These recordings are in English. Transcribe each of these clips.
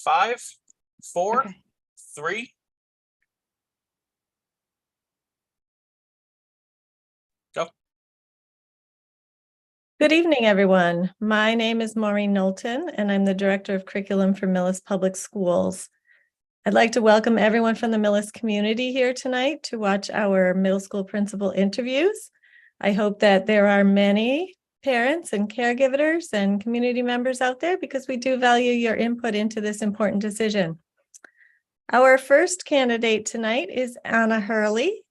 5, 4, Okay. 3. Go. Good evening, everyone. My name is Maureen Knowlton, and I'm the Director of Curriculum for Millis Public Schools. I'd like to welcome everyone from the Millis community here tonight to watch our middle school principal interviews. I hope that there are many parents and caregivers and community members out there because we do value your input into this important decision. Our first candidate tonight is Anna Hurley.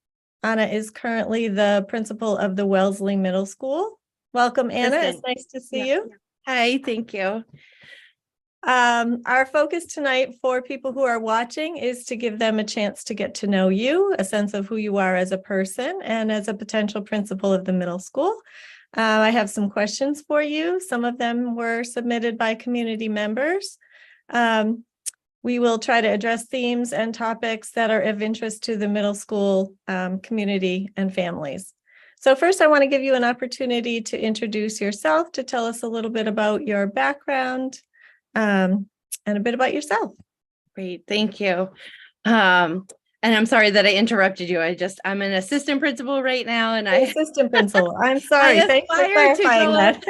Anna is currently the principal of the Wellesley Middle School. Welcome, Anna. It's nice to see you. Hi, thank you. Our focus tonight for people who are watching is to give them a chance to get to know you, a sense of who you are as a person and as a potential principal of the middle school. I have some questions for you. Some of them were submitted by community members. We will try to address themes and topics that are of interest to the middle school community and families. So first, I want to give you an opportunity to introduce yourself, to tell us a little bit about your background and a bit about yourself. Great, thank you. And I'm sorry that I interrupted you. I'm an assistant principal right now, and Assistant principal. I'm sorry. Thanks for aspire to clarifying go that.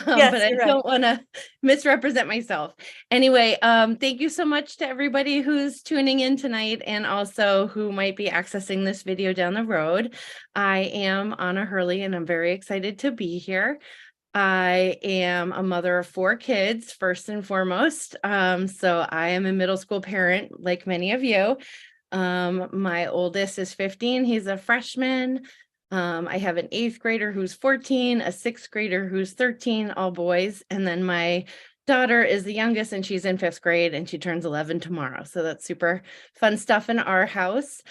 Yes, but I you're right. don't want to misrepresent myself. Anyway, thank you so much to everybody who's tuning in tonight and also who might be accessing this video down the road. I am Anna Hurley, and I'm very excited to be here. I am a mother of 4 kids, first and foremost. So I am a middle school parent, like many of you. My oldest is 15. He's a freshman. I have an 8th grader who's 14, a 6th grader who's 13, all boys. And then my daughter is the youngest, and she's in 5th grade, and she turns 11 tomorrow. So that's super fun stuff in our house.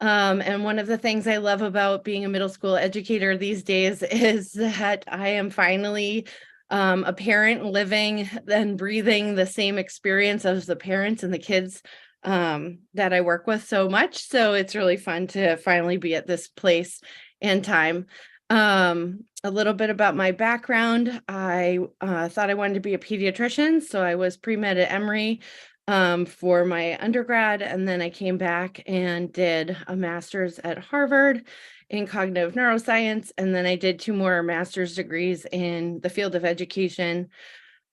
And one of the things I love about being a middle school educator these days is that I am finally a parent living and breathing the same experience as the parents and the kids that I work with so much. So it's really fun to finally be at this place and time. A little bit about my background. I thought I wanted to be a pediatrician, so I was pre-med at Emory for my undergrad, and then I came back and did a master's at Harvard in cognitive neuroscience, and then I did 2 more master's degrees in the field of education,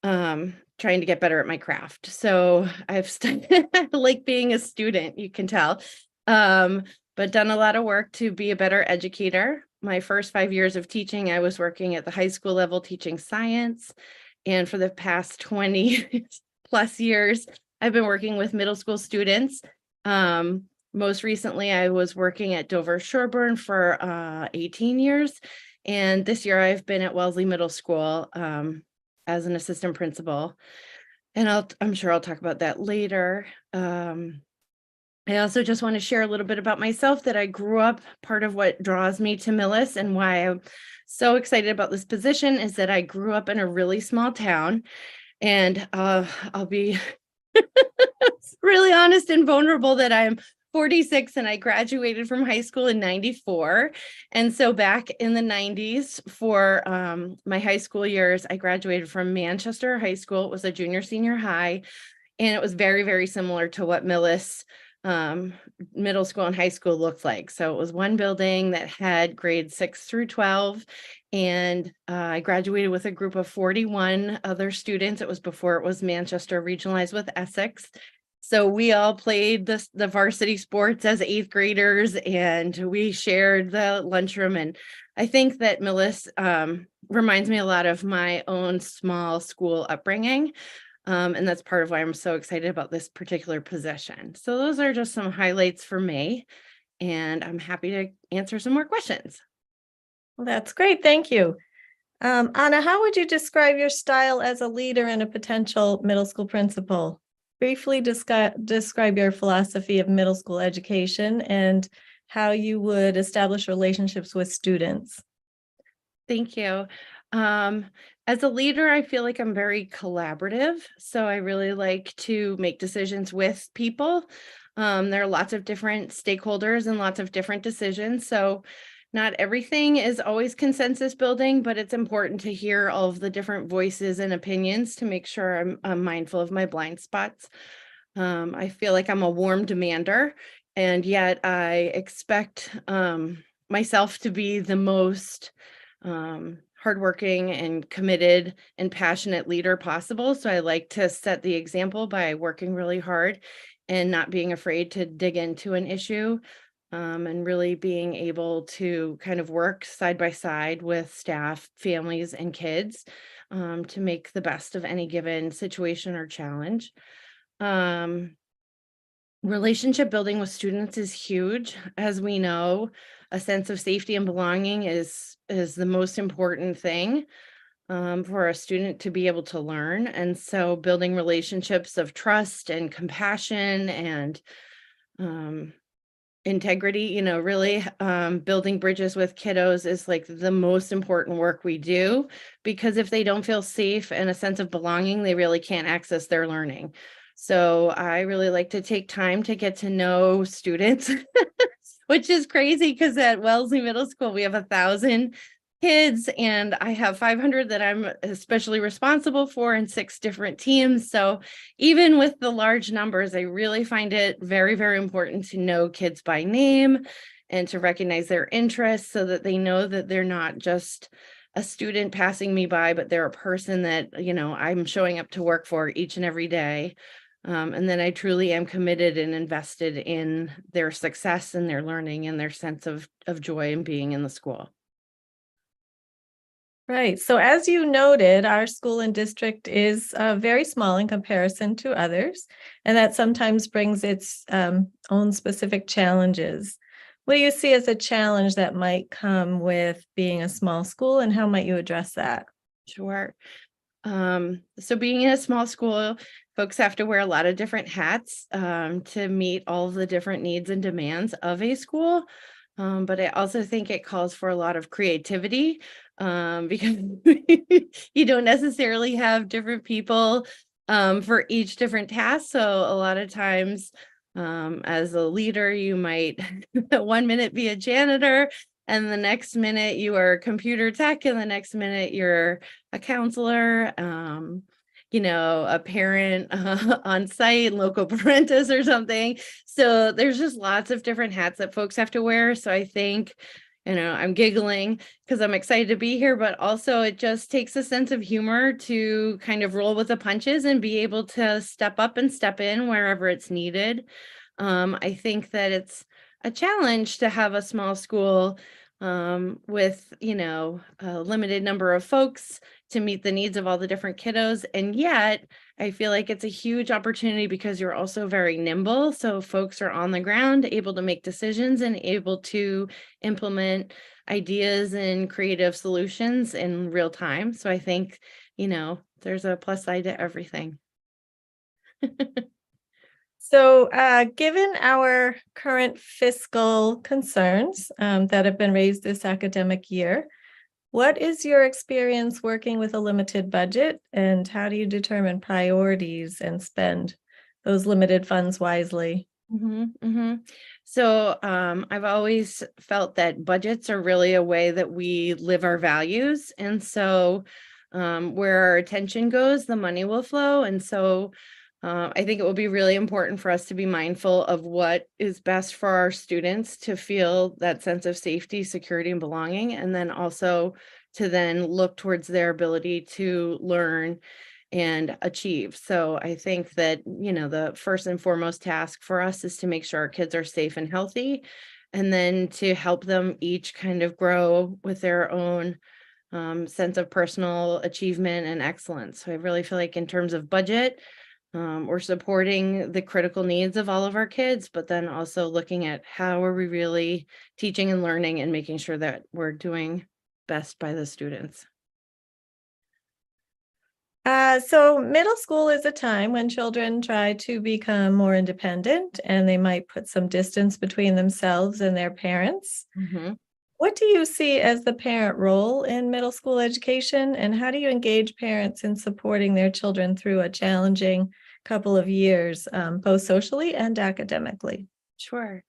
trying to get better at my craft. So I've studied like being a student, you can tell, but done a lot of work to be a better educator. My first 5 years of teaching, I was working at the high school level teaching science, and for the past 20 plus years, I've been working with middle school students. Most recently, I was working at Dover Sherburne for 18 years. And this year I've been at Wellesley Middle School as an assistant principal. And I'm sure I'll talk about that later. I also just want to share a little bit about myself, that I grew up, part of what draws me to Millis and why I'm so excited about this position is that I grew up in a really small town. And I'll be really honest and vulnerable that I'm 46 and I graduated from high school in 94. And so back in the 90s for my high school years, I graduated from Manchester High School. It was a junior senior high, and it was very, very similar to what Millis middle school and high school looked like. So it was one building that had grades 6 through 12. And I graduated with a group of 41 other students. It was before it was Manchester regionalized with Essex. So we all played the varsity sports as 8th graders, and we shared the lunchroom. And I think that Millis reminds me a lot of my own small school upbringing. And that's part of why I'm so excited about this particular position. So those are just some highlights for me, and I'm happy to answer some more questions. Well, that's great. Thank you. Anna, how would you describe your style as a leader and a potential middle school principal? Briefly describe your philosophy of middle school education and how you would establish relationships with students. Thank you. As a leader, I feel like I'm very collaborative. So I really like to make decisions with people. There are lots of different stakeholders and lots of different decisions. So not everything is always consensus building, but it's important to hear all of the different voices and opinions to make sure I'm mindful of my blind spots. I feel like I'm a warm demander, and yet I expect myself to be the most hardworking and committed and passionate leader possible. So I like to set the example by working really hard and not being afraid to dig into an issue, and really being able to kind of work side by side with staff, families, and kids, to make the best of any given situation or challenge. Um, Relationship building with students is huge. As we know, a sense of safety and belonging is the most important thing, for a student to be able to learn. And so building relationships of trust and compassion and integrity, really building bridges with kiddos is like the most important work we do, because if they don't feel safe and a sense of belonging, they really can't access their learning. So I really like to take time to get to know students, which is crazy because at Wellesley Middle School, we have 1,000 kids and I have 500 that I'm especially responsible for in 6 different teams. So even with the large numbers, I really find it very, very important to know kids by name and to recognize their interests so that they know that they're not just a student passing me by, but they're a person that, I'm showing up to work for each and every day. And then I truly am committed and invested in their success and their learning and their sense of joy in being in the school. Right. So as you noted, our school and district is very small in comparison to others, and that sometimes brings its own specific challenges. What do you see as a challenge that might come with being a small school, and how might you address that? Sure. So being in a small school, folks have to wear a lot of different hats to meet all of the different needs and demands of a school. But I also think it calls for a lot of creativity, because you don't necessarily have different people for each different task. So a lot of times, as a leader, you might 1 minute be a janitor, and the next minute you are computer tech, and the next minute you're a counselor, a parent on site, local parentis or something. So there's just lots of different hats that folks have to wear. So I think, I'm giggling because I'm excited to be here, but also it just takes a sense of humor to kind of roll with the punches and be able to step up and step in wherever it's needed. I think that it's a challenge to have a small school with, a limited number of folks to meet the needs of all the different kiddos. And yet I feel like it's a huge opportunity because you're also very nimble. So folks are on the ground, able to make decisions and able to implement ideas and creative solutions in real time. So I think, there's a plus side to everything. So, given our current fiscal concerns that have been raised this academic year, what is your experience working with a limited budget, and how do you determine priorities and spend those limited funds wisely? So I've always felt that budgets are really a way that we live our values. And so where our attention goes, the money will flow. And so I think it will be really important for us to be mindful of what is best for our students to feel that sense of safety, security, and belonging, and then also to then look towards their ability to learn and achieve. So I think that, the first and foremost task for us is to make sure our kids are safe and healthy, and then to help them each kind of grow with their own sense of personal achievement and excellence. So I really feel like in terms of budget, we're supporting the critical needs of all of our kids, but then also looking at how are we really teaching and learning and making sure that we're doing best by the students. So middle school is a time when children try to become more independent, and they might put some distance between themselves and their parents. What do you see as the parent role in middle school education, and how do you engage parents in supporting their children through a challenging couple of years, both socially and academically? Sure.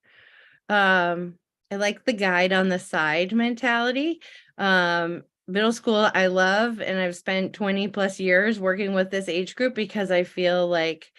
I like the guide on the side mentality. Middle school, I love, and I've spent 20 plus years working with this age group because I feel like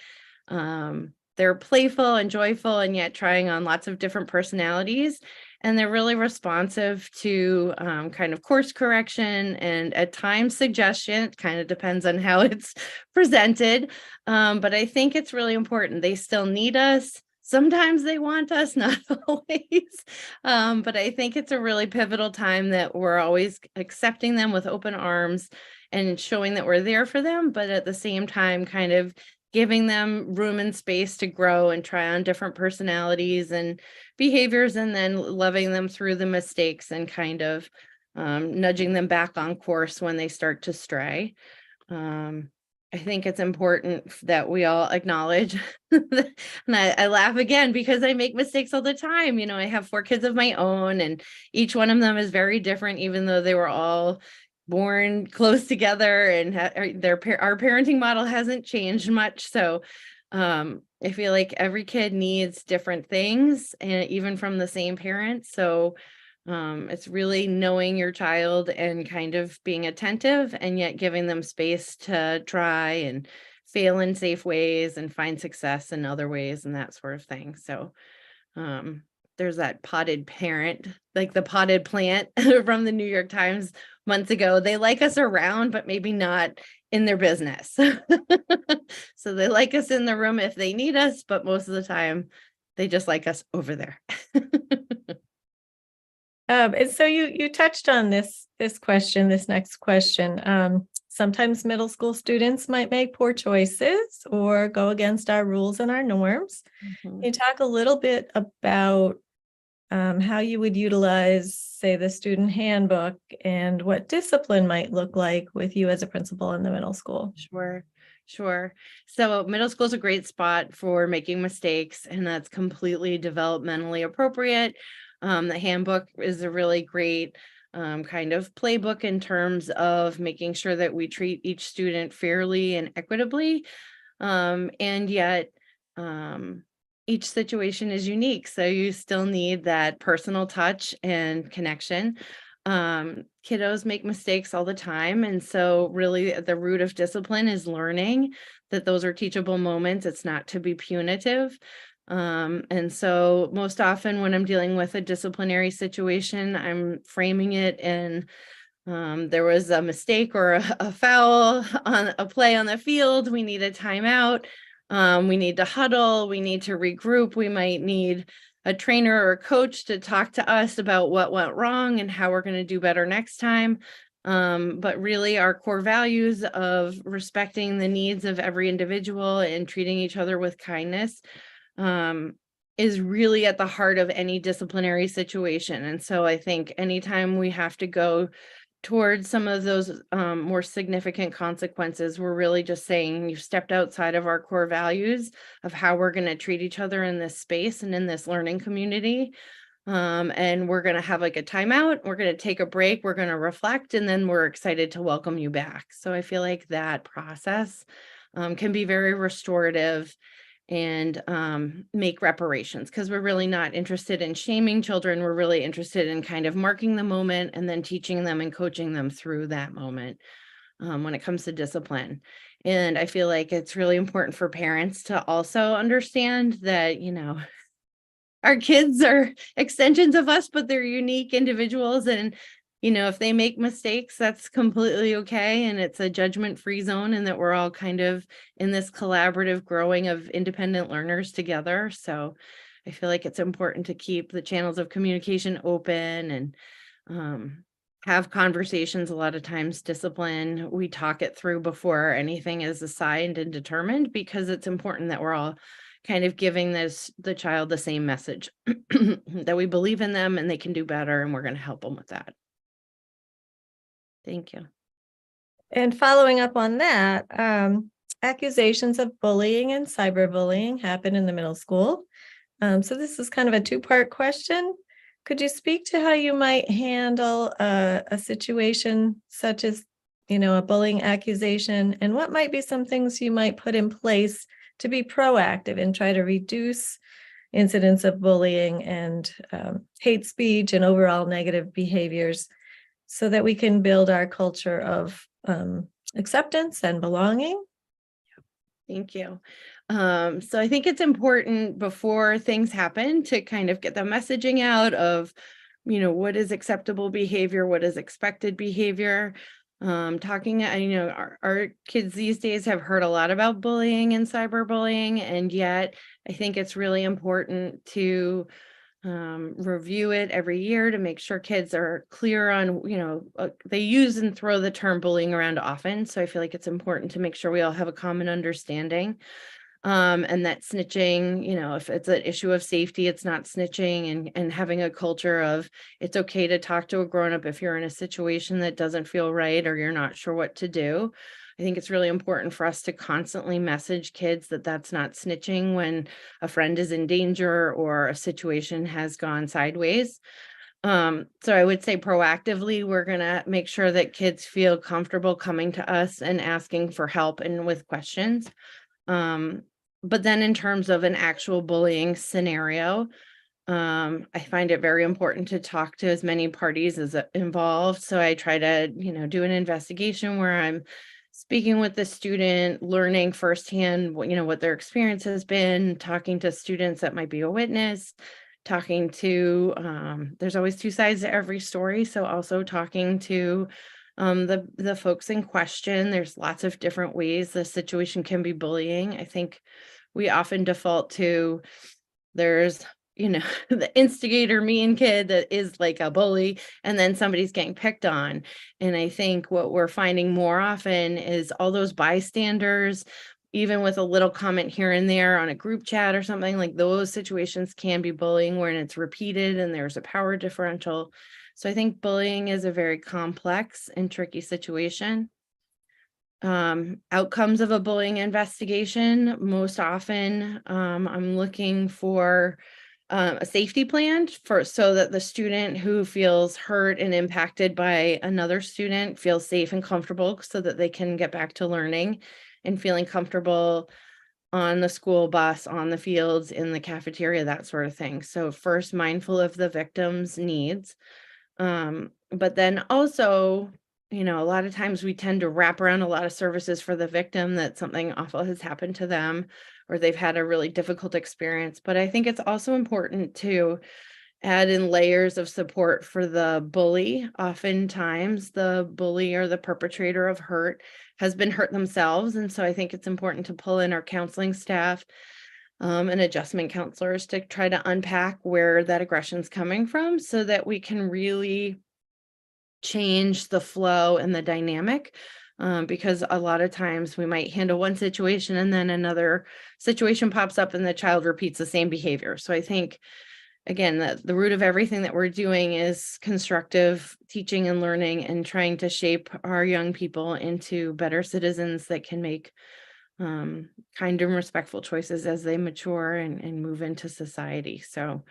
they're playful and joyful and yet trying on lots of different personalities. And they're really responsive to kind of course correction and at times suggestion. It kind of depends on how it's presented. But I think it's really important. They still need us. Sometimes they want us, not always. But I think it's a really pivotal time that we're always accepting them with open arms and showing that we're there for them, but at the same time, kind of giving them room and space to grow and try on different personalities and behaviors, and then loving them through the mistakes and kind of nudging them back on course when they start to stray. I think it's important that we all acknowledge, and I laugh again because I make mistakes all the time. You know, I have 4 kids of my own, and each one of them is very different, even though they were all born close together, and our parenting model hasn't changed much. So I feel like every kid needs different things, and even from the same parent. So it's really knowing your child and kind of being attentive and yet giving them space to try and fail in safe ways and find success in other ways and that sort of thing. So there's that potted parent, like the potted plant from the New York Times months ago. They like us around, but maybe not in their business. So they like us in the room if they need us, but most of the time they just like us over there. And so you touched on this next question. Sometimes middle school students might make poor choices or go against our rules and our norms. Can you talk a little bit about how you would utilize, say, the student handbook and what discipline might look like with you as a principal in the middle school? Sure. So middle school is a great spot for making mistakes, and that's completely developmentally appropriate. The handbook is a really great kind of playbook in terms of making sure that we treat each student fairly and equitably. And yet each situation is unique. So you still need that personal touch and connection. Kiddos make mistakes all the time. And so really the root of discipline is learning that those are teachable moments. It's not to be punitive. And so most often when I'm dealing with a disciplinary situation, I'm framing it in there was a mistake or a foul on a play on the field. We need a timeout. We need to huddle. We need to regroup. We might need a trainer or a coach to talk to us about what went wrong and how we're going to do better next time. But really our core values of respecting the needs of every individual and treating each other with kindness is really at the heart of any disciplinary situation. And so I think anytime we have to go towards some of those more significant consequences, we're really just saying you've stepped outside of our core values of how we're going to treat each other in this space and in this learning community. And we're going to have like a timeout. We're going to take a break. We're going to reflect, and then we're excited to welcome you back. So I feel like that process can be very restorative and make reparations, because we're really not interested in shaming children. We're really interested in kind of marking the moment and then teaching them and coaching them through that moment when it comes to discipline. And I feel like it's really important for parents to also understand that, you know, our kids are extensions of us, but they're unique individuals. And you know, if they make mistakes, that's completely okay. And it's a judgment-free zone, and that we're all kind of in this collaborative growing of independent learners together. So I feel like it's important to keep the channels of communication open and have conversations. A lot of times discipline, we talk it through before anything is assigned and determined, because it's important that we're all kind of giving the child the same message that we believe in them and they can do better, and we're going to help them with that. Thank you. And following up on that, accusations of bullying and cyberbullying happen in the middle school. So this is kind of a 2-part question. Could you speak to how you might handle a situation such as, you know, a bullying accusation, and what might be some things you might put in place to be proactive and try to reduce, incidents of bullying and hate speech and overall negative behaviors so that we can build our culture of acceptance and belonging. Thank you. So I think it's important before things happen to kind of get the messaging out of, what is acceptable behavior, what is expected behavior. Talking, our kids these days have heard a lot about bullying and cyberbullying, and yet I think it's really important to review it every year to make sure kids are clear on, they use and throw the term bullying around often. So I feel like it's important to make sure we all have a common understanding. And that snitching, if it's an issue of safety, it's not snitching, and having a culture of it's okay to talk to a grown-up if you're in a situation that doesn't feel right or you're not sure what to do. I think it's really important for us to constantly message kids that that's not snitching when a friend is in danger or a situation has gone sideways. So I would say proactively, we're going to make sure that kids feel comfortable coming to us and asking for help and with questions. But then in terms of an actual bullying scenario, I find it very important to talk to as many parties as involved. So I try to, do an investigation where I'm speaking with the student, learning firsthand, what their experience has been, talking to students that might be a witness, talking to, there's always two sides to every story. So also talking to the folks in question. There's lots of different ways the situation can be bullying. I think we often default to there's the instigator mean kid that is like a bully, and then somebody's getting picked on. And I think what we're finding more often is all those bystanders, even with a little comment here and there on a group chat or something, like those situations can be bullying when it's repeated and there's a power differential. So I think bullying is a very complex and tricky situation. Outcomes of a bullying investigation, most often I'm looking for a safety plan so that the student who feels hurt and impacted by another student feels safe and comfortable so that they can get back to learning and feeling comfortable on the school bus, on the fields, in the cafeteria, that sort of thing. So first, mindful of the victim's needs. But then also, a lot of times we tend to wrap around a lot of services for the victim that something awful has happened to them or they've had a really difficult experience. But I think it's also important to add in layers of support for the bully. Oftentimes the bully or the perpetrator of hurt has been hurt themselves. And so I think it's important to pull in our counseling staff and adjustment counselors to try to unpack where that aggression is coming from so that we can really change the flow and the dynamic. Because a lot of times we might handle one situation and then another situation pops up and the child repeats the same behavior. So I think, again, the root of everything that we're doing is constructive teaching and learning and trying to shape our young people into better citizens that can make kind and respectful choices as they mature and move into society. So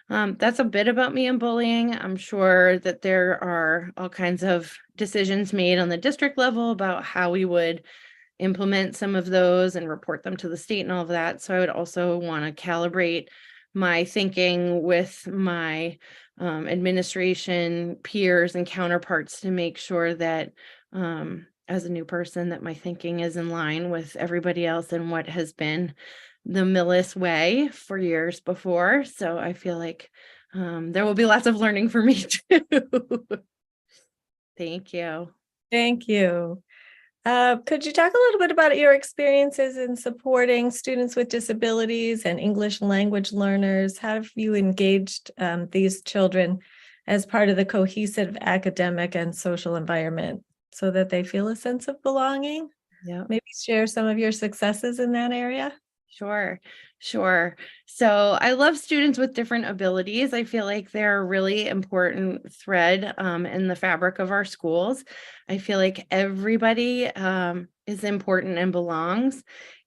that's a bit about me and bullying. I'm sure that there are all kinds of decisions made on the district level about how we would implement some of those and report them to the state and all of that. So I would also want to calibrate my thinking with my administration peers and counterparts to make sure that as a new person that my thinking is in line with everybody else and what has been the Millis way for years before. So I feel like there will be lots of learning for me too. Thank you. Thank you. Could you talk a little bit about your experiences in supporting students with disabilities and English language learners? How have you engaged these children as part of the cohesive academic and social environment so that they feel a sense of belonging? Yeah. Maybe share some of your successes in that area. Sure. So I love students with different abilities. I feel like they're a really important thread in the fabric of our schools. I feel like everybody is important and belongs.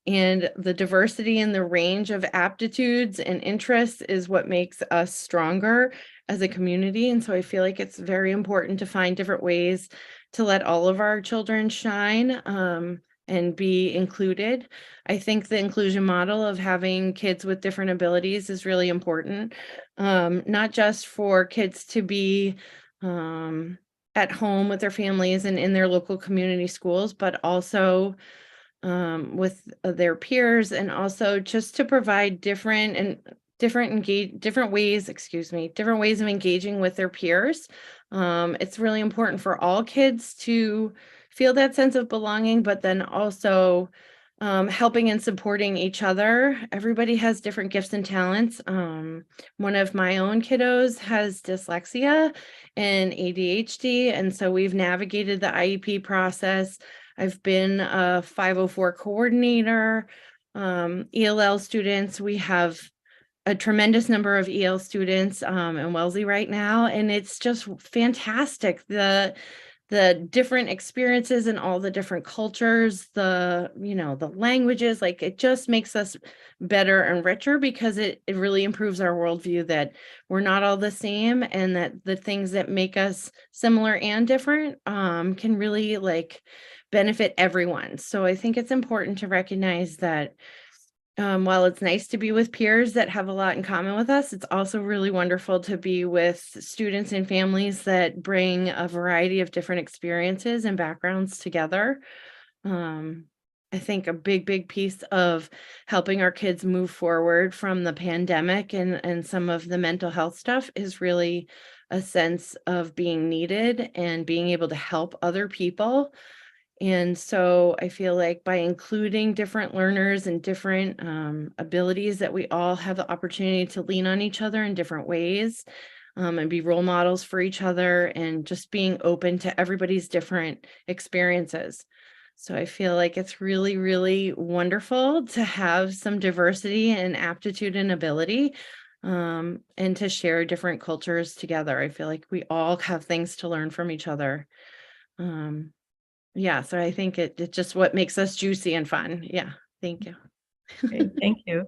And the diversity and the range of aptitudes and interests is what makes us stronger as a community. And so I feel like it's very important to find different ways to let all of our children shine. and be included. I think the inclusion model of having kids with different abilities is really important, not just for kids to be at home with their families and in their local community schools, but also with their peers, and also just to provide different ways of engaging with their peers. It's really important for all kids to feel that sense of belonging, but then also helping and supporting each other. Everybody has different gifts and talents. One of my own kiddos has dyslexia and ADHD, and so we've navigated the IEP process. I've been a 504 coordinator. ELL students, we have a tremendous number of EL students in Wellesley right now, and it's just fantastic. The different experiences and all the different cultures, the languages, like it just makes us better and richer, because it really improves our worldview that we're not all the same, and that the things that make us similar and different can really benefit everyone. So I think it's important to recognize that while it's nice to be with peers that have a lot in common with us, it's also really wonderful to be with students and families that bring a variety of different experiences and backgrounds together. I think a big piece of helping our kids move forward from the pandemic and some of the mental health stuff is really a sense of being needed and being able to help other people. And so I feel like by including different learners and different abilities, that we all have the opportunity to lean on each other in different ways, and be role models for each other, and just being open to everybody's different experiences. So I feel like it's really, really wonderful to have some diversity and aptitude and ability, and to share different cultures together. I feel like we all have things to learn from each other. Yeah, so I think it's just what makes us juicy and fun. Yeah, thank you. Great, thank you.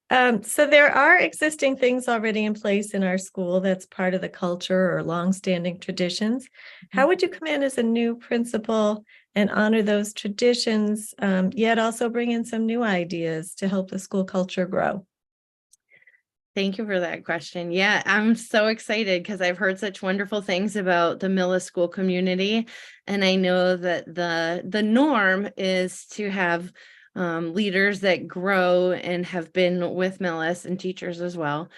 So there are existing things already in place in our school that's part of the culture or longstanding traditions. How would you come in as a new principal and honor those traditions, yet also bring in some new ideas to help the school culture grow? Thank you for that question. Yeah, I'm so excited because I've heard such wonderful things about the Millis school community. And I know that the norm is to have leaders that grow and have been with Millis, and teachers as well,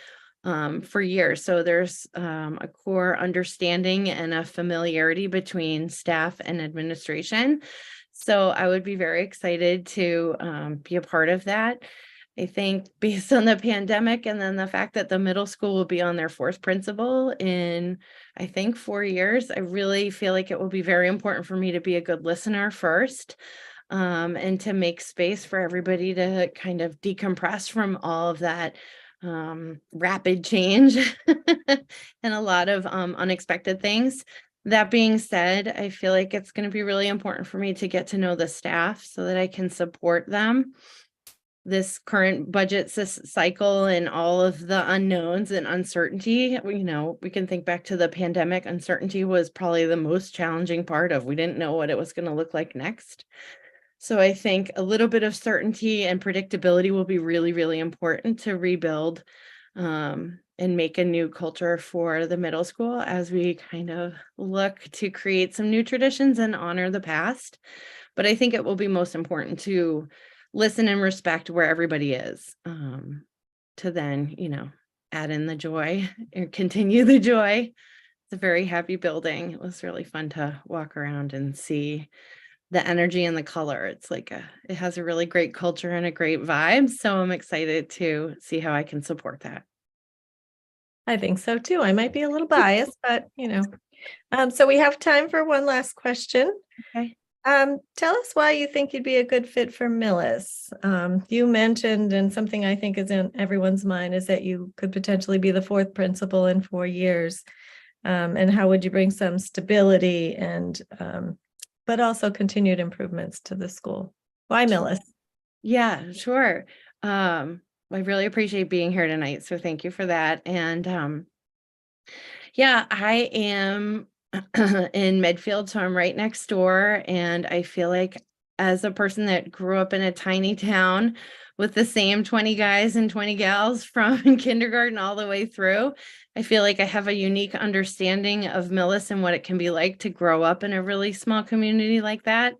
for years. So there's a core understanding and a familiarity between staff and administration. So I would be very excited to be a part of that. I think based on the pandemic, and then the fact that the middle school will be on their fourth principal in, I think, 4 years, I really feel like it will be very important for me to be a good listener first, and to make space for everybody to kind of decompress from all of that rapid change and a lot of unexpected things. That being said, I feel like it's going to be really important for me to get to know the staff so that I can support them. This current budget cycle and all of the unknowns and uncertainty, we can think back to the pandemic. Uncertainty was probably the most challenging part of, we didn't know what it was going to look like next. So I think a little bit of certainty and predictability will be really, really important to rebuild and make a new culture for the middle school as we kind of look to create some new traditions and honor the past. But I think it will be most important to listen and respect where everybody is, to then, add in the joy and continue the joy. It's a very happy building. It was really fun to walk around and see the energy and the color. It's like it has a really great culture and a great vibe. So I'm excited to see how I can support that. I think so too. I might be a little biased, but so we have time for one last question. Okay. Tell us why you think you'd be a good fit for Millis. You mentioned, and something I think is in everyone's mind, is that you could potentially be the fourth principal in 4 years. And how would you bring some stability and, but also continued improvements to the school? Why Millis? Yeah, sure. I really appreciate being here tonight. So thank you for that. And yeah, I am in Medfield, so I'm right next door, and I feel like as a person that grew up in a tiny town with the same 20 guys and 20 gals from kindergarten all the way through, I feel like I have a unique understanding of Millis and what it can be like to grow up in a really small community like that.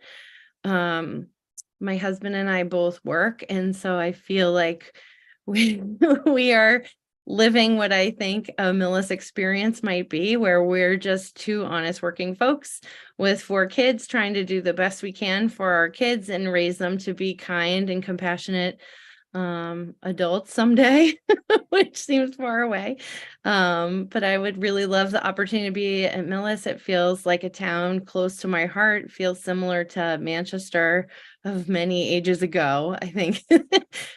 My husband and I both work, and so I feel like we we are living what I think a Millis experience might be, where we're just two honest working folks with 4 kids trying to do the best we can for our kids and raise them to be kind and compassionate adults someday, which seems far away. But I would really love the opportunity to be at Millis. It feels like a town close to my heart. It feels similar to Manchester of many ages ago. I think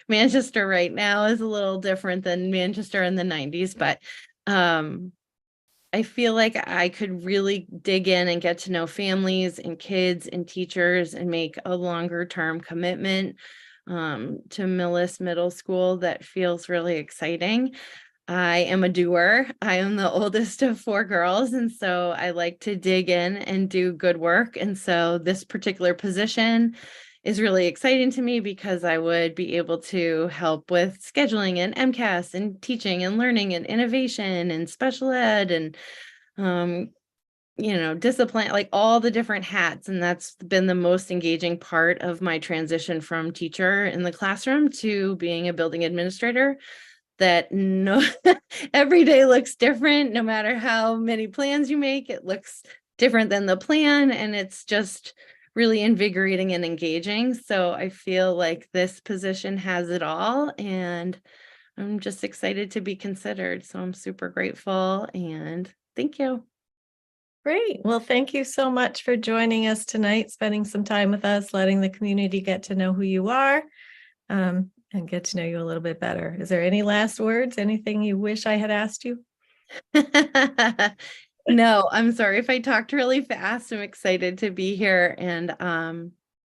Manchester right now is a little different than Manchester in the 90s, but I feel like I could really dig in and get to know families and kids and teachers and make a longer term commitment to Millis Middle School that feels really exciting. I am a doer. I am the oldest of 4 girls, and so I like to dig in and do good work. And so this particular position is really exciting to me because I would be able to help with scheduling and MCAS and teaching and learning and innovation and special ed and discipline, like all the different hats. And that's been the most engaging part of my transition from teacher in the classroom to being a building administrator, that no every day looks different. No matter how many plans you make, it looks different than the plan. And it's just really invigorating and engaging. So I feel like this position has it all. And I'm just excited to be considered. So I'm super grateful and thank you. Great. Well, thank you so much for joining us tonight, spending some time with us, letting the community get to know who you are, and get to know you a little bit better. Is there any last words? Anything you wish I had asked you? No, I'm sorry if I talked really fast. I'm excited to be here. And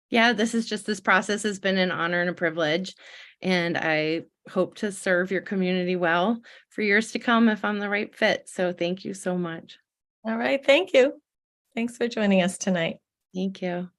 yeah, this process has been an honor and a privilege. And I hope to serve your community well for years to come if I'm the right fit. So thank you so much. All right. Thank you. Thanks for joining us tonight. Thank you.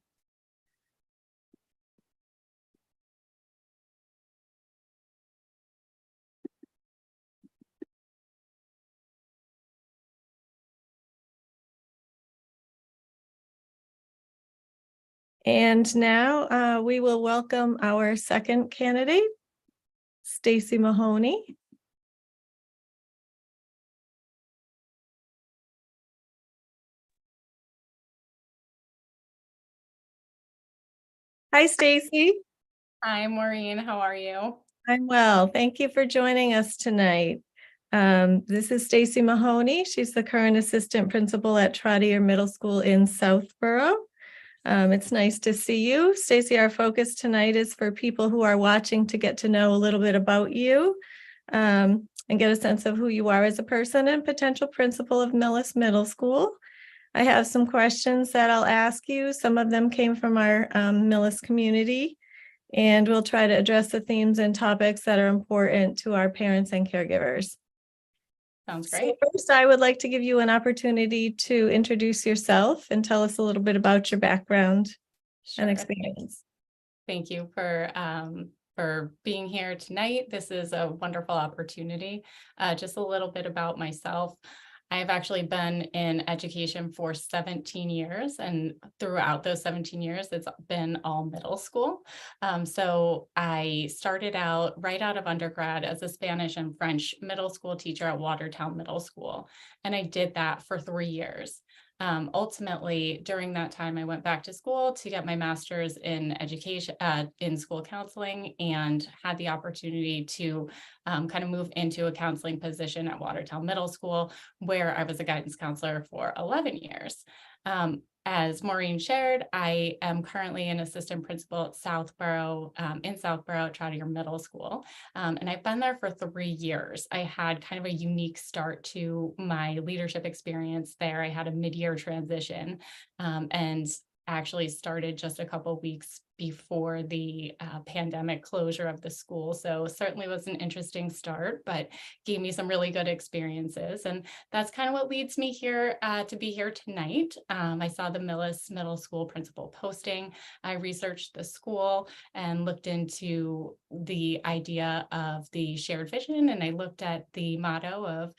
And now we will welcome our second candidate, Stacy Mahoney. Hi, Stacy. Hi, Maureen. How are you? I'm well. Thank you for joining us tonight. This is Stacy Mahoney. She's the current assistant principal at Trottier Middle School in Southborough. It's nice to see you. Stacy, our focus tonight is for people who are watching to get to know a little bit about you and get a sense of who you are as a person and potential principal of Millis Middle School. I have some questions that I'll ask you. Some of them came from our Millis community, and we'll try to address the themes and topics that are important to our parents and caregivers. Sounds great. So first, I would like to give you an opportunity to introduce yourself and tell us a little bit about your background and experience. Thank you for being here tonight. This is a wonderful opportunity. Just a little bit about myself. I've actually been in education for 17 years, and throughout those 17 years, it's been all middle school. So I started out right out of undergrad as a Spanish and French middle school teacher at Watertown Middle School, and I did that for 3 years. Ultimately, during that time, I went back to school to get my master's in education, in school counseling, and had the opportunity to kind of move into a counseling position at Watertown Middle School, where I was a guidance counselor for 11 years. As Maureen shared, I am currently an assistant principal at Southborough, in Southborough, Trottier Middle School. And I've been there for 3 years. I had kind of a unique start to my leadership experience there. I had a mid-year transition and actually started just a couple of weeks before the pandemic closure of the school. So certainly was an interesting start, but gave me some really good experiences. And that's kind of what leads me here to be here tonight. I saw the Millis Middle School principal posting. I researched the school and looked into the idea of the shared vision. And I looked at the motto of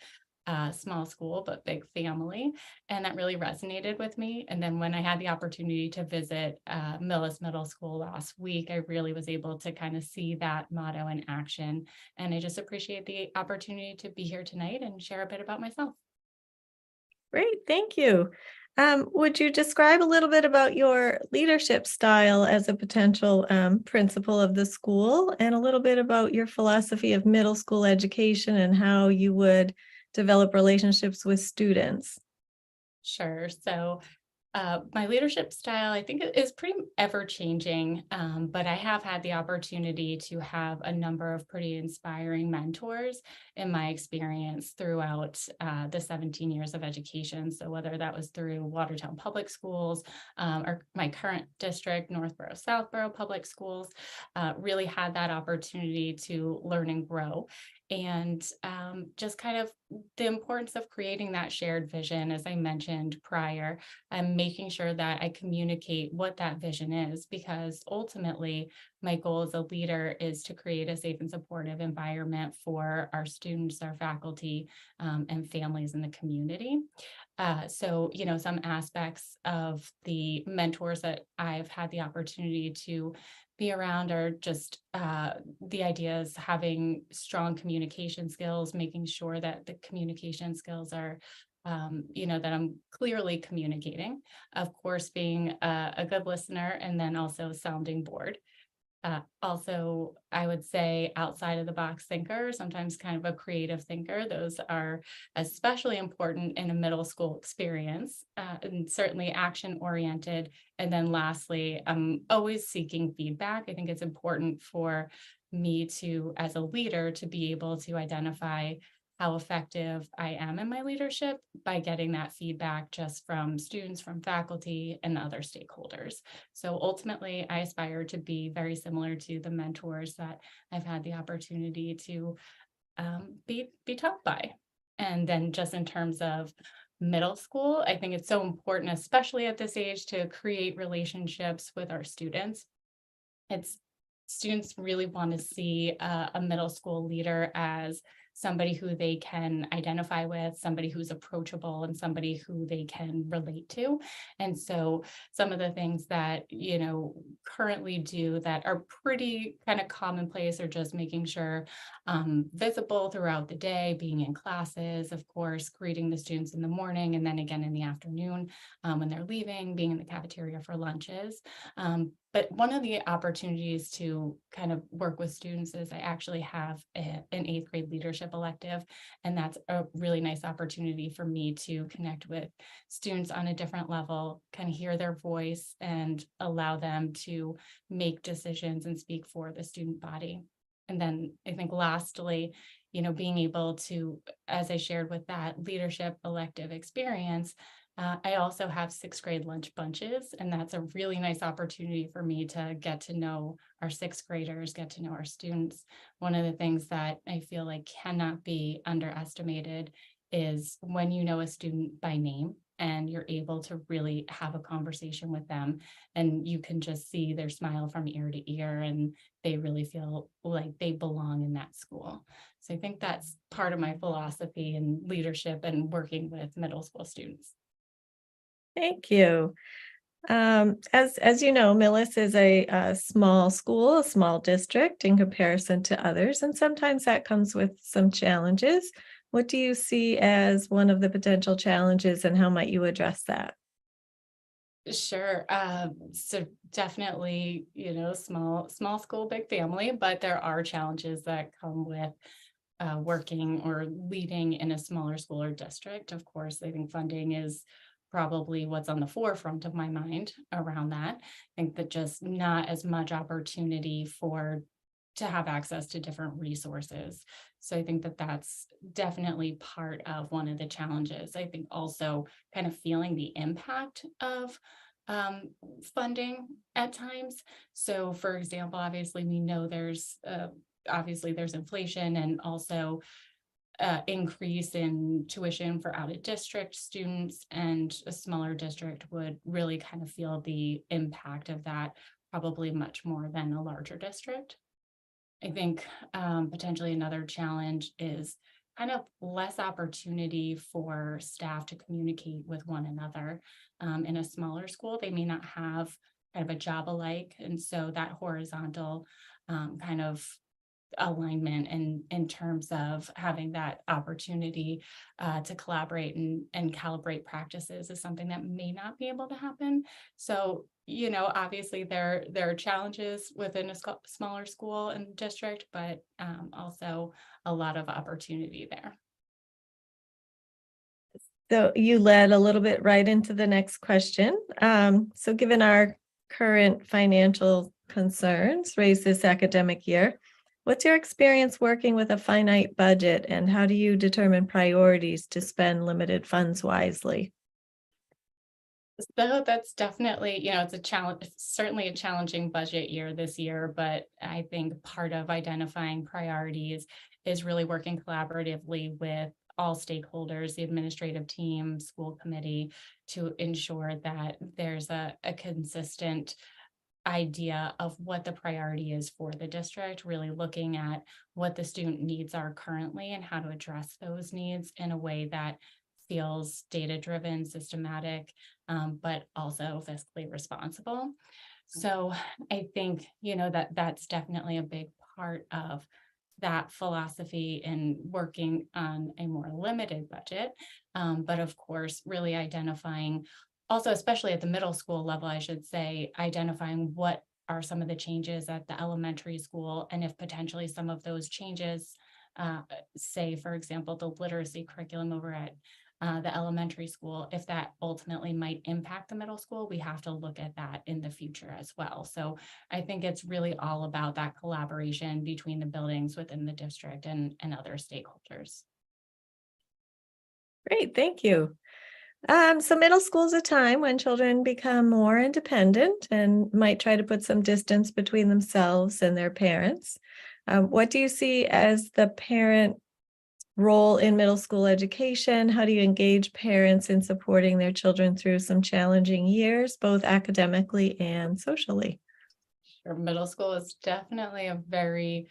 small school, but big family. And that really resonated with me. And then when I had the opportunity to visit Millis Middle School last week, I really was able to kind of see that motto in action. And I just appreciate the opportunity to be here tonight and share a bit about myself. Great, thank you. Would you describe a little bit about your leadership style as a potential principal of the school, and a little bit about your philosophy of middle school education and how you would develop relationships with students? Sure. So my leadership style, I think, is pretty ever changing, but I have had the opportunity to have a number of pretty inspiring mentors in my experience throughout the 17 years of education. So whether that was through Watertown Public Schools or my current district, Northborough, Southborough Public Schools, really had that opportunity to learn and grow. And just kind of the importance of creating that shared vision, as I mentioned prior, and making sure that I communicate what that vision is, because ultimately my goal as a leader is to create a safe and supportive environment for our students, our faculty, and families in the community. So, some aspects of the mentors that I've had the opportunity to be around are just the ideas, having strong communication skills, making sure that the communication skills are that I'm clearly communicating, of course, being a good listener, and then also sounding board. Also, I would say outside of the box thinker, sometimes kind of a creative thinker. Those are especially important in a middle school experience, and certainly action oriented. And then lastly, I'm always seeking feedback. I think it's important for me to, as a leader, to be able to identify how effective I am in my leadership by getting that feedback just from students, from faculty, and other stakeholders. So ultimately, I aspire to be very similar to the mentors that I've had the opportunity to be taught by. And then just in terms of middle school, I think it's so important, especially at this age, to create relationships with our students. Students really want to see a middle school leader as somebody who they can identify with, somebody who's approachable, and somebody who they can relate to. And so some of the things that, currently do that are pretty kind of commonplace are just making sure visible throughout the day, being in classes, of course, greeting the students in the morning, and then again in the afternoon when they're leaving, being in the cafeteria for lunches. But one of the opportunities to kind of work with students is I actually have an 8th grade leadership elective, and that's a really nice opportunity for me to connect with students on a different level, kind of hear their voice and allow them to make decisions and speak for the student body. And then I think lastly, being able to, as I shared with that leadership elective experience, I also have 6th grade lunch bunches, and that's a really nice opportunity for me to get to know our 6th graders, get to know our students. One of the things that I feel like cannot be underestimated is when you know a student by name and you're able to really have a conversation with them, and you can just see their smile from ear to ear, and they really feel like they belong in that school. So I think that's part of my philosophy and leadership and working with middle school students. Thank you. As you know, Millis is a small school, a small district in comparison to others, and sometimes that comes with some challenges. What do you see as one of the potential challenges, and how might you address that? Sure. So definitely, small school, big family, but there are challenges that come with working or leading in a smaller school or district. Of course, I think funding is probably what's on the forefront of my mind around that. I think that just not as much opportunity to have access to different resources. So I think that that's definitely part of one of the challenges. I think also kind of feeling the impact of funding at times. So for example, obviously we know there's inflation and also increase in tuition for out of district students, and a smaller district would really kind of feel the impact of that probably much more than a larger district. I think potentially another challenge is kind of less opportunity for staff to communicate with one another. In a smaller school, they may not have kind of a job alike, and so that horizontal kind of alignment and in terms of having that opportunity to collaborate and calibrate practices is something that may not be able to happen. So, obviously there are challenges within a smaller school and district, but also a lot of opportunity there. So you led a little bit right into the next question. So given our current financial concerns raised this academic year, what's your experience working with a finite budget, and how do you determine priorities to spend limited funds wisely? So that's definitely, it's a challenge, certainly a challenging budget year this year, but I think part of identifying priorities is really working collaboratively with all stakeholders, the administrative team, school committee, to ensure that there's a consistent idea of what the priority is for the district, really looking at what the student needs are currently and how to address those needs in a way that feels data-driven, systematic, but also fiscally responsible. So I think, that's definitely a big part of that philosophy in working on a more limited budget. But of course, really identifying also, especially at the middle school level, I should say, identifying what are some of the changes at the elementary school, and if potentially some of those changes, say, for example, the literacy curriculum over at the elementary school, if that ultimately might impact the middle school, we have to look at that in the future as well. So I think it's really all about that collaboration between the buildings within the district and other stakeholders. Great, thank you. So middle school is a time when children become more independent and might try to put some distance between themselves and their parents. What do you see as the parent role in middle school education? How do you engage parents in supporting their children through some challenging years, both academically and socially? Sure, middle school is definitely a very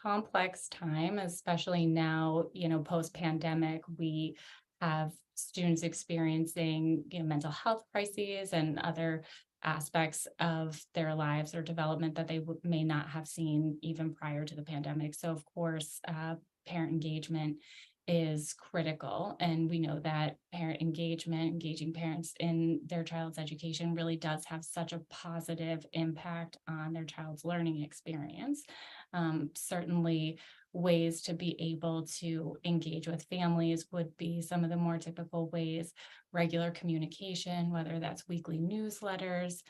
complex time, especially now, post-pandemic, we have students experiencing, mental health crises and other aspects of their lives or development that they may not have seen even prior to the pandemic. So of course, parent engagement is critical. And we know that parent engagement, engaging parents in their child's education really does have such a positive impact on their child's learning experience. Certainly ways to be able to engage with families would be some of the more typical ways: regular communication, whether that's weekly newsletters,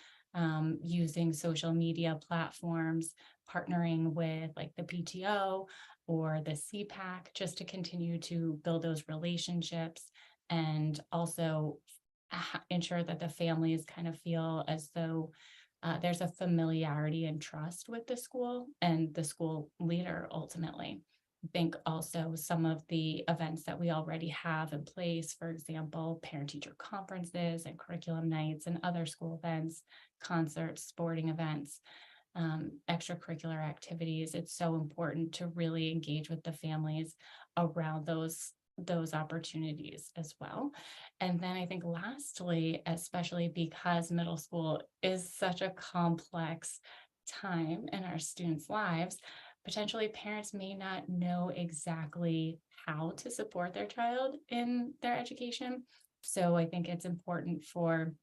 using social media platforms, partnering with like the PTO or the CPAC, just to continue to build those relationships, and also ensure that the families kind of feel as though there's a familiarity and trust with the school and the school leader ultimately. I think also some of the events that we already have in place, for example, parent-teacher conferences and curriculum nights and other school events, concerts, sporting events, extracurricular activities. It's so important to really engage with the families around those opportunities as well. And then I think lastly, especially because middle school is such a complex time in our students' lives, potentially parents may not know exactly how to support their child in their education. So I think it's important for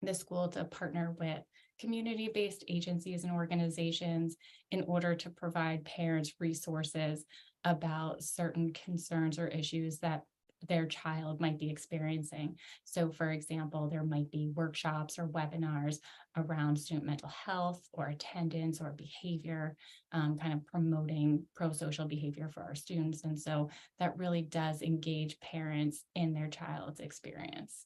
the school to partner with community-based agencies and organizations in order to provide parents resources about certain concerns or issues that their child might be experiencing. So for example, there might be workshops or webinars around student mental health or attendance or behavior, kind of promoting pro-social behavior for our students. And so that really does engage parents in their child's experience.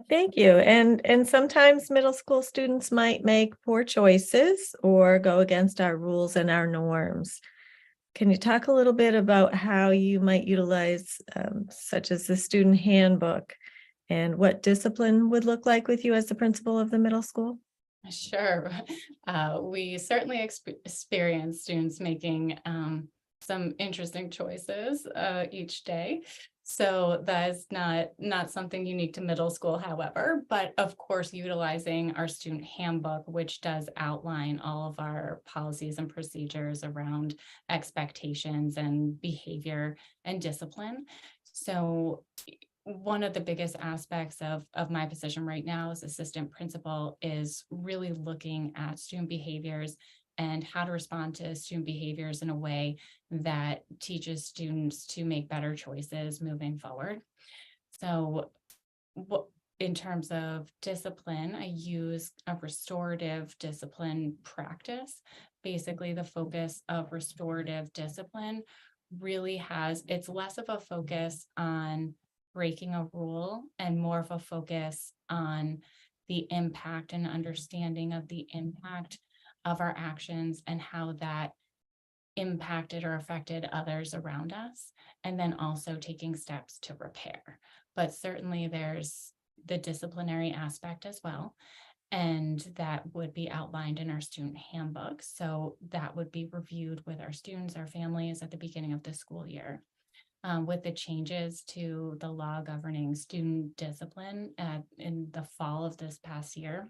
Thank you. And sometimes middle school students might make poor choices or go against our rules and our norms. Can you talk a little bit about how you might utilize such as the student handbook and what discipline would look like with you as the principal of the middle school? Sure. We certainly experience students making some interesting choices each day. So that is not something unique to middle school, however, but of course, utilizing our student handbook, which does outline all of our policies and procedures around expectations and behavior and discipline. So one of the biggest aspects of my position right now as assistant principal is really looking at student behaviors and how to respond to student behaviors in a way that teaches students to make better choices moving forward. So what in terms of discipline, I use a restorative discipline practice. Basically, the focus of restorative discipline really it's less of a focus on breaking a rule and more of a focus on the impact and understanding of the impact of our actions and how that impacted or affected others around us, and then also taking steps to repair. But certainly there's the disciplinary aspect as well, and that would be outlined in our student handbook. So that would be reviewed with our students, our families at the beginning of the school year. With the changes to the law governing student discipline in the fall of this past year,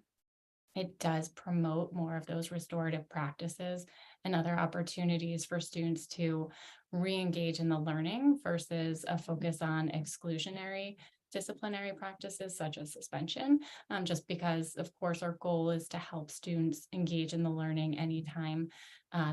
it does promote more of those restorative practices and other opportunities for students to re-engage in the learning versus a focus on exclusionary disciplinary practices such as suspension, just because, of course, our goal is to help students engage in the learning anytime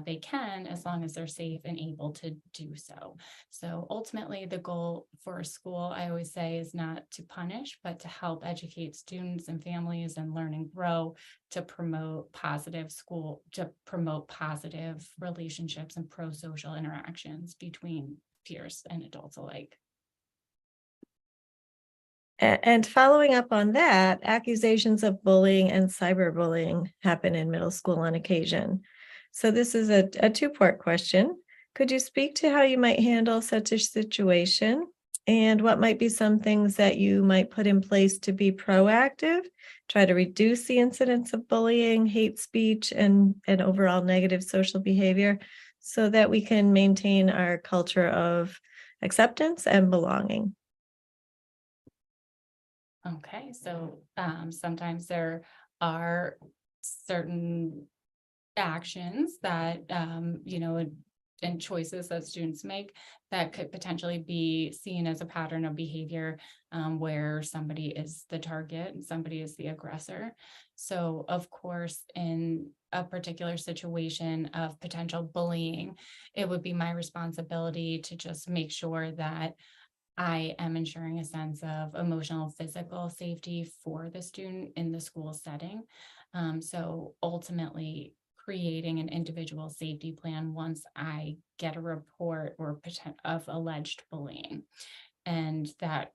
they can, as long as they're safe and able to do so. So ultimately, the goal for a school, I always say, is not to punish, but to help educate students and families and learn and grow, to promote positive relationships and pro-social interactions between peers and adults alike. And following up on that, accusations of bullying and cyberbullying happen in middle school on occasion. So this is a two-part question. Could you speak to how you might handle such a situation? And what might be some things that you might put in place to be proactive, try to reduce the incidence of bullying, hate speech, and overall negative social behavior so that we can maintain our culture of acceptance and belonging? Okay, so sometimes there are certain actions that and choices that students make that could potentially be seen as a pattern of behavior, where somebody is the target and somebody is the aggressor. So of course, in a particular situation of potential bullying, it would be my responsibility to just make sure that I am ensuring a sense of emotional, physical safety for the student in the school setting. So ultimately, creating an individual safety plan once I get a report of alleged bullying. And that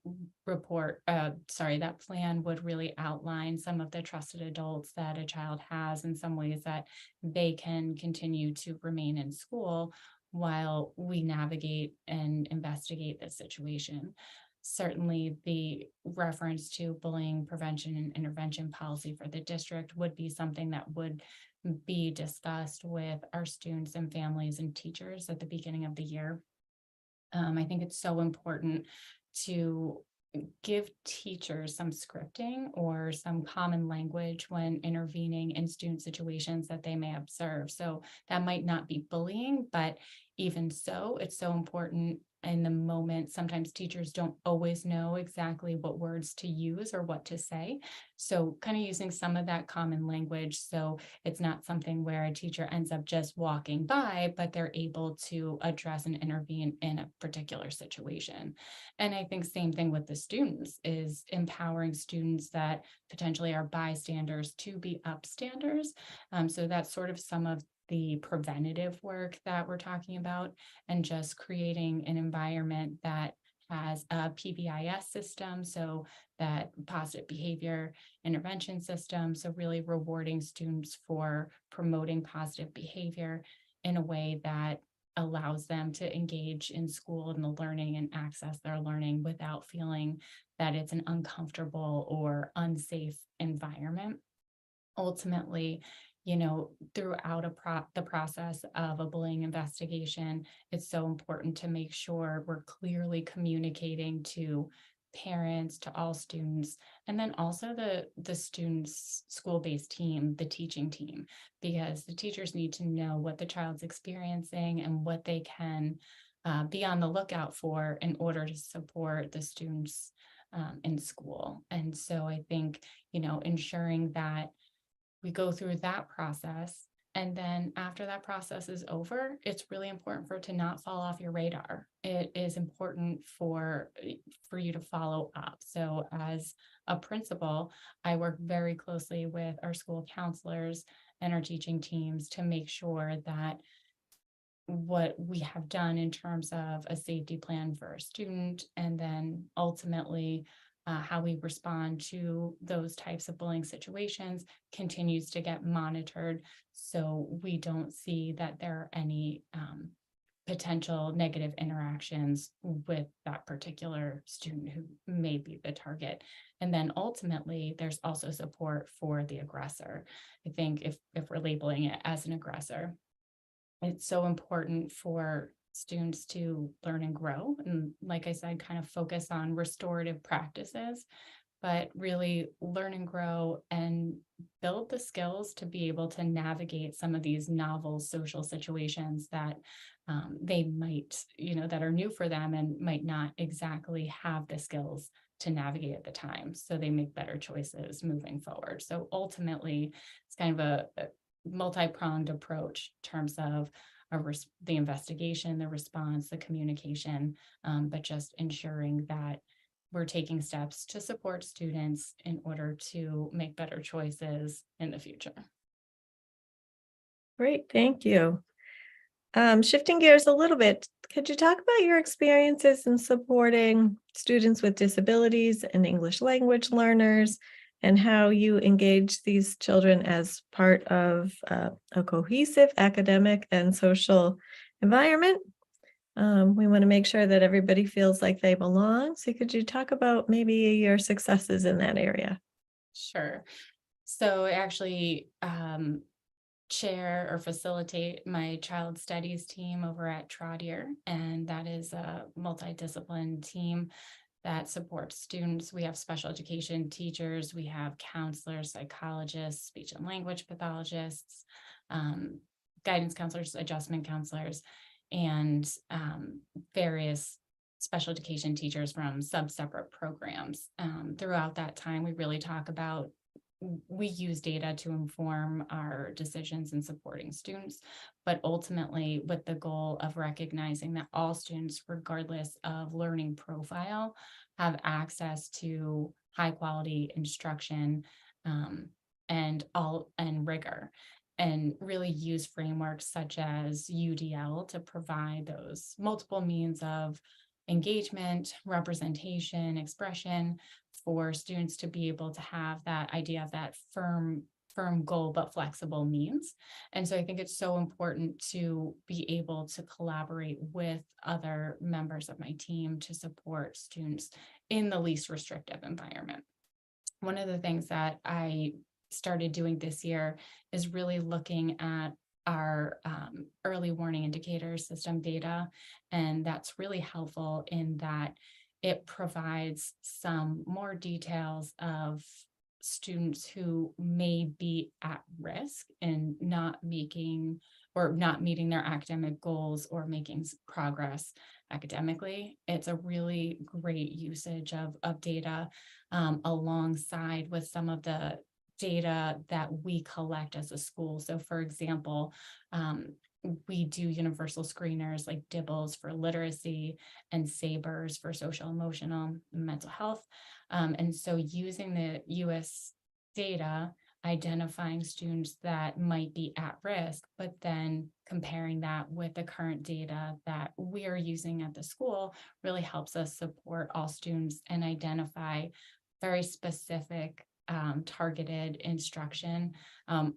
that plan would really outline some of the trusted adults that a child has in some ways that they can continue to remain in school while we navigate and investigate this situation. Certainly, the reference to bullying prevention and intervention policy for the district would be something that would be discussed with our students and families and teachers at the beginning of the year. I think it's so important to give teachers some scripting or some common language when intervening in student situations that they may observe. So that might not be bullying, but even so, it's so important in the moment. Sometimes teachers don't always know exactly what words to use or what to say. So kind of using some of that common language, so it's not something where a teacher ends up just walking by, but they're able to address and intervene in a particular situation. And I think same thing with the students, is empowering students that potentially are bystanders to be upstanders. So that's sort of some of the preventative work that we're talking about, and just creating an environment that has a PBIS system, so that positive behavior intervention system. So really rewarding students for promoting positive behavior in a way that allows them to engage in school and the learning and access their learning without feeling that it's an uncomfortable or unsafe environment. Ultimately, throughout the process of a bullying investigation, it's so important to make sure we're clearly communicating to parents, to all students, and then also the students' school-based team, the teaching team, because the teachers need to know what the child's experiencing and what they can be on the lookout for in order to support the students in school. And so I think, ensuring that we go through that process. And then after that process is over, it's really important for it to not fall off your radar. It is important for you to follow up. So as a principal, I work very closely with our school counselors and our teaching teams to make sure that what we have done in terms of a safety plan for a student, and then ultimately how we respond to those types of bullying situations continues to get monitored, so we don't see that there are any potential negative interactions with that particular student who may be the target. And then ultimately, there's also support for the aggressor. I think if we're labeling it as an aggressor, it's so important for students to learn and grow. And like I said, kind of focus on restorative practices, but really learn and grow and build the skills to be able to navigate some of these novel social situations that they might, that are new for them and might not exactly have the skills to navigate at the time. So they make better choices moving forward. So ultimately, it's kind of a multi-pronged approach in terms of the investigation, the response, the communication, but just ensuring that we're taking steps to support students in order to make better choices in the future. Great, thank you. Shifting gears a little bit, could you talk about your experiences in supporting students with disabilities and English language learners, and how you engage these children as part of a cohesive academic and social environment? We want to make sure that everybody feels like they belong. So could you talk about maybe your successes in that area? Sure. So I actually chair or facilitate my child studies team over at Trottier, and that is a multidisciplinary team that supports students. We have special education teachers, we have counselors, psychologists, speech and language pathologists, guidance counselors, adjustment counselors, and various special education teachers from separate programs. Throughout that time, we really talk about, we use data to inform our decisions in supporting students, but ultimately with the goal of recognizing that all students, regardless of learning profile, have access to high quality instruction and rigor, and really use frameworks such as UDL to provide those multiple means of engagement, representation, expression for students to be able to have that idea of that firm goal, but flexible means. And so I think it's so important to be able to collaborate with other members of my team to support students in the least restrictive environment. One of the things that I started doing this year is really looking at our early warning indicator system data. And that's really helpful in that it provides some more details of students who may be at risk in not meeting their academic goals or making progress academically. It's a really great usage of data alongside with some of the data that we collect as a school. So for example, we do universal screeners like DIBELS for literacy and SABRS for social, emotional, and mental health. And so using the US data, identifying students that might be at risk, but then comparing that with the current data that we are using at the school really helps us support all students and identify very specific targeted instruction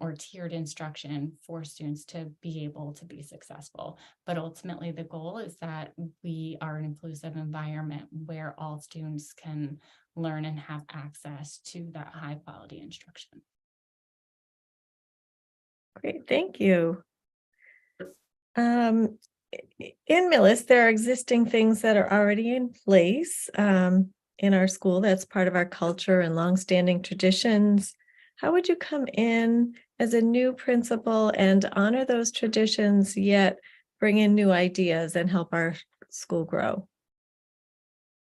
or tiered instruction for students to be able to be successful. But ultimately, the goal is that we are an inclusive environment where all students can learn and have access to that high quality instruction. Great, thank you. In Millis, there are existing things that are already in place in our school. That's part of our culture and longstanding traditions. How would you come in as a new principal and honor those traditions, yet bring in new ideas and help our school grow?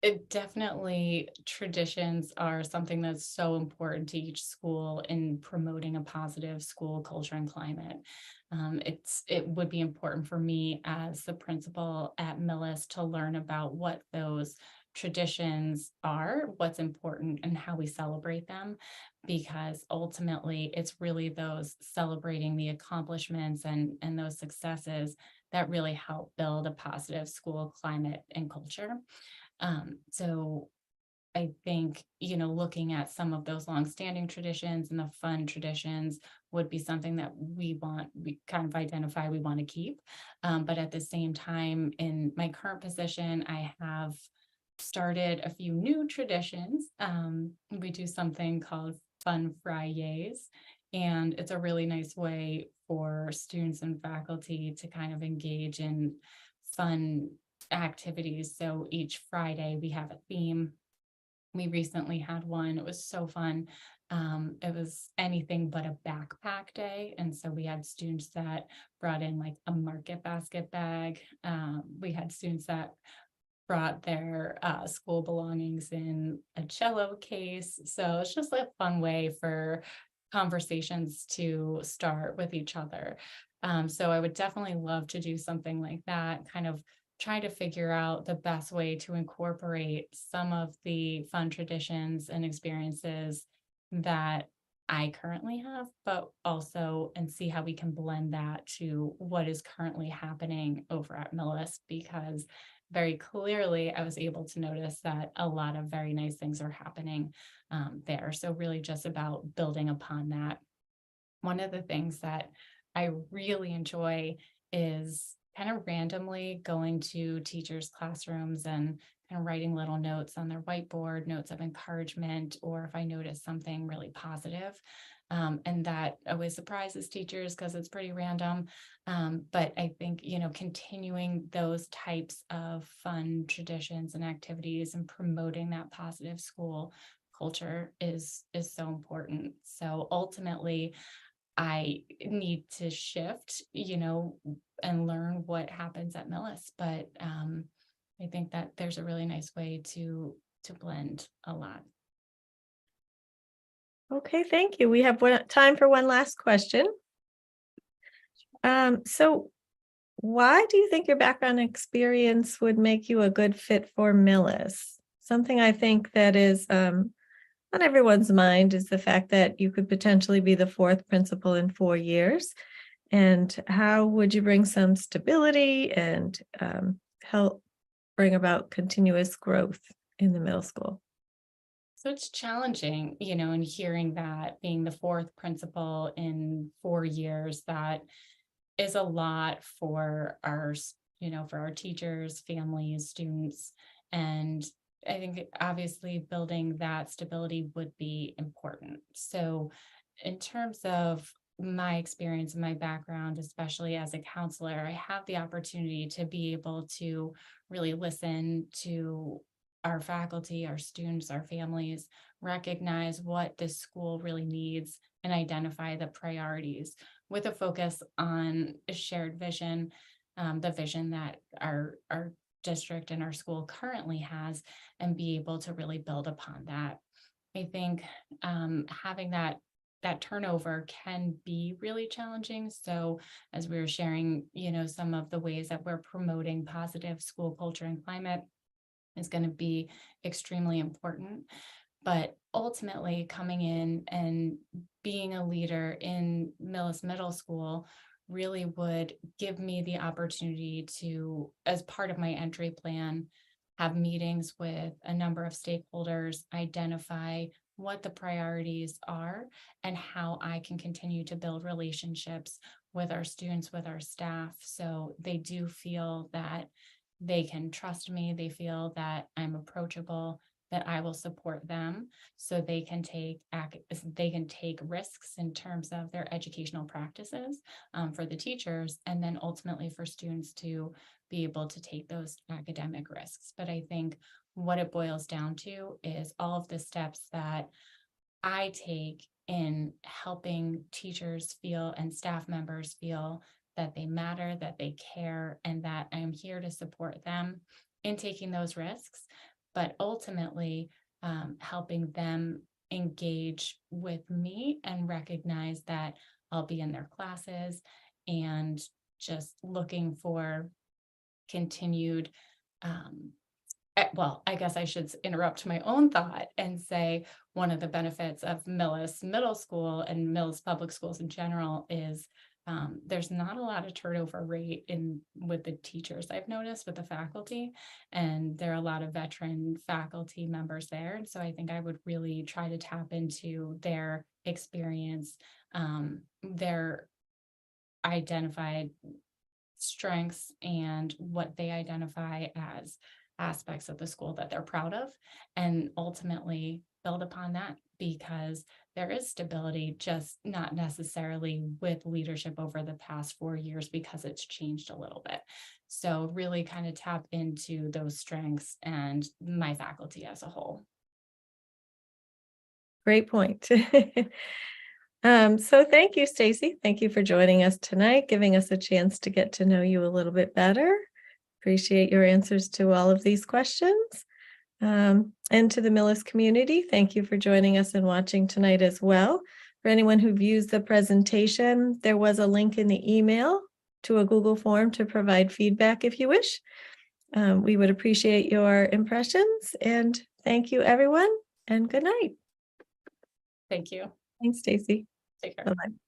It definitely, traditions are something that's so important to each school in promoting a positive school culture and climate. It would be important for me as the principal at Millis to learn about what those traditions are, what's important, and how we celebrate them, because ultimately it's really those celebrating the accomplishments and those successes that really help build a positive school climate and culture. So I think, looking at some of those longstanding traditions and the fun traditions would be something that we kind of identify we want to keep. But at the same time, in my current position, I have started a few new traditions. We do something called Fun Fridays, and it's a really nice way for students and faculty to kind of engage in fun activities. So each Friday we have a theme. We recently had one. It was so fun. It was anything but a backpack day. And so we had students that brought in like a market basket bag. We had students that brought their school belongings in a cello case. So it's just a fun way for conversations to start with each other. So I would definitely love to do something like that, kind of try to figure out the best way to incorporate some of the fun traditions and experiences that I currently have, but also and see how we can blend that to what is currently happening over at Millis, because very clearly I was able to notice that a lot of very nice things are happening there. So really just about building upon that. One of the things that I really enjoy is kind of randomly going to teachers' classrooms and kind of writing little notes on their whiteboard, notes of encouragement, or if I notice something really positive. And that always surprises teachers because it's pretty random. But I think, continuing those types of fun traditions and activities and promoting that positive school culture is so important. So ultimately, I need to shift, and learn what happens at Millis. But I think that there's a really nice way to blend a lot. Okay, thank you. We have time for one last question. So why do you think your background experience would make you a good fit for Millis? Something I think that is on everyone's mind is the fact that you could potentially be the fourth principal in 4 years. And how would you bring some stability and help bring about continuous growth in the middle school? So it's challenging, and hearing that being the fourth principal in 4 years, that is a lot for for our teachers, families, students. And I think obviously building that stability would be important. So in terms of my experience and my background, especially as a counselor, I have the opportunity to be able to really listen to our faculty, our students, our families, recognize what this school really needs and identify the priorities with a focus on a shared vision, the vision that our district and our school currently has, and be able to really build upon that. I think having that turnover can be really challenging. So as we were sharing, some of the ways that we're promoting positive school culture and climate is going to be extremely important. But ultimately coming in and being a leader in Millis Middle School really would give me the opportunity to, as part of my entry plan, have meetings with a number of stakeholders, identify what the priorities are and how I can continue to build relationships with our students, with our staff. So they do feel that they can trust me. They feel that I'm approachable, that I will support them so they can take risks in terms of their educational practices for the teachers, and then ultimately for students to be able to take those academic risks. But I think what it boils down to is all of the steps that I take in helping teachers feel and staff members feel that they matter, that they care, and that I am here to support them in taking those risks, but ultimately helping them engage with me and recognize that I'll be in their classes and just looking for continued well, I guess I should interrupt my own thought and say one of the benefits of Millis Middle School and Millis Public Schools in general is there's not a lot of turnover rate with the teachers, I've noticed, with the faculty, and there are a lot of veteran faculty members there. And so I think I would really try to tap into their experience, their identified strengths, and what they identify as aspects of the school that they're proud of, and ultimately build upon that, because there is stability, just not necessarily with leadership over the past 4 years, because it's changed a little bit. So really kind of tap into those strengths and my faculty as a whole. Great point. So thank you, Stacy. Thank you for joining us tonight, giving us a chance to get to know you a little bit better. Appreciate your answers to all of these questions. And to the Millis community, thank you for joining us and watching tonight as well. For anyone who views the presentation, there was a link in the email to a Google form to provide feedback if you wish. We would appreciate your impressions, and thank you, everyone, and good night. Thank you. Thanks, Stacy. Take care. Bye-bye.